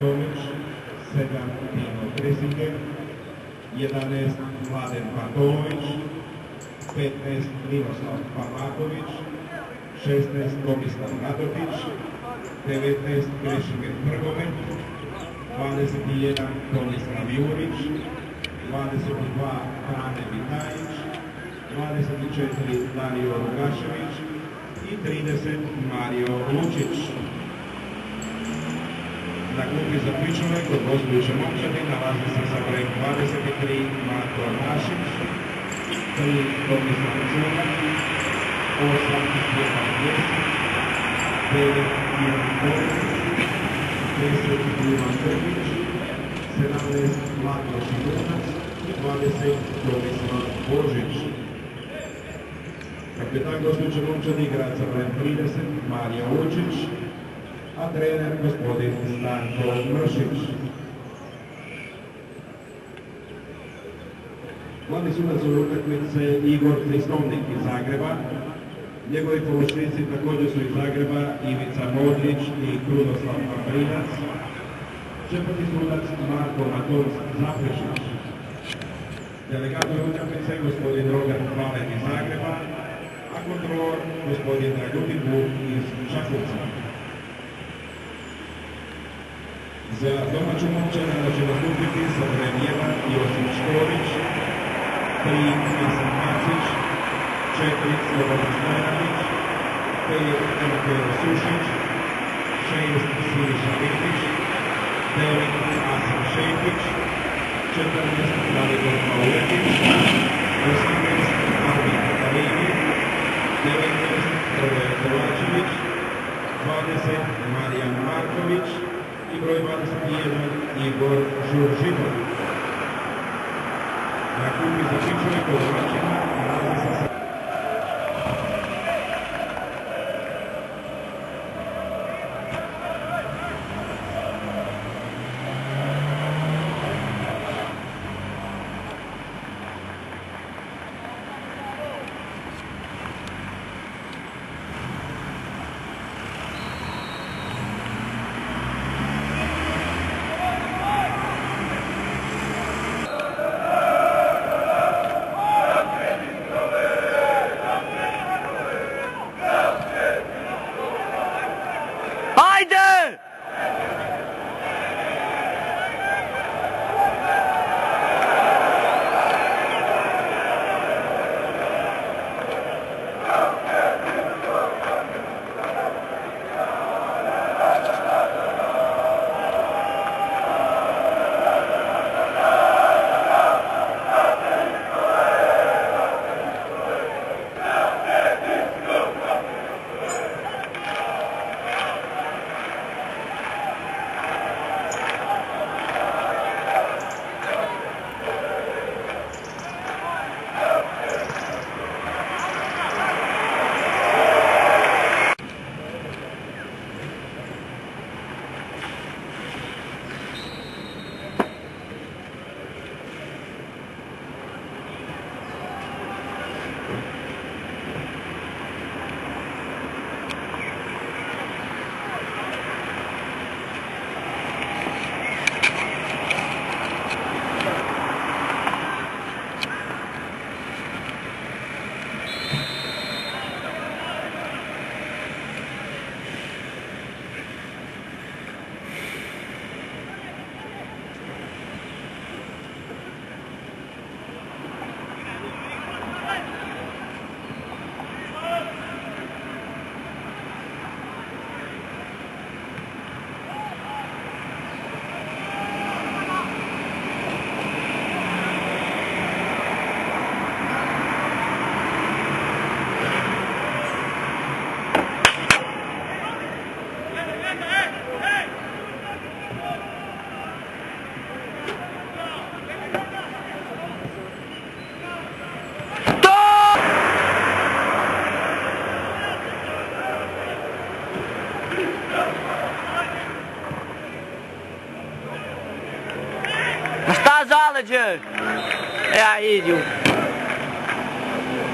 Tomić, 7 Dino Kresinger, 11 Mladen Patović, 15 Ninoslav Pavaković, 16 Tomislav Radotić, 19 Krešimir Prgomet, 21 Tomislav Jurić, 22 Frane Vitajić, 24 Dario Rugašević i 30 Mario Lučić. Na klupi za pričove kod gostujuće momčadi nalazi se sa brojem 23 Marko Našić, 3 Tomislav Čumak, 8 Stjepan Vjesić, 9 Ivan Boris, 10 Ivan Grbić, 17 Mladen Šimunac i 20 Tomislav Božić. Kapitan gostujuće momčadi grad sa brojem 30 Marija Učić, a trener gospodin Stanko Mršić. Glavni sudac ove utakmice Igor Kristovnik iz Zagreba. Njegovi pomoćnici također su iz Zagreba Ivica Modrić i Krunoslav Paprinac. Četvrti sudac Marko Matos Zaprešić. Delegat ove utakmice gospodin Rogan Valen iz Zagreba, a kontrolor gospodin Dragutin Buk iz Čakovca. Za domaću momčad će nastupiti sa brojem 1 Josip Škorić, 3 Hasan Macić, 4 Slobodan Stojanović, 5 Timofej Sušić, 6 Siniša Vikić, 9 Asim Šepić, 14 Dalibor Pauletić, 18 Albin Katalini, 19 Hrvoje Kovačević, 20 Marijan Marković i broj 21 Igor Žuržinov. Na klupi za pričove kod domaćina nalazi se Zaleđe! Ja idu.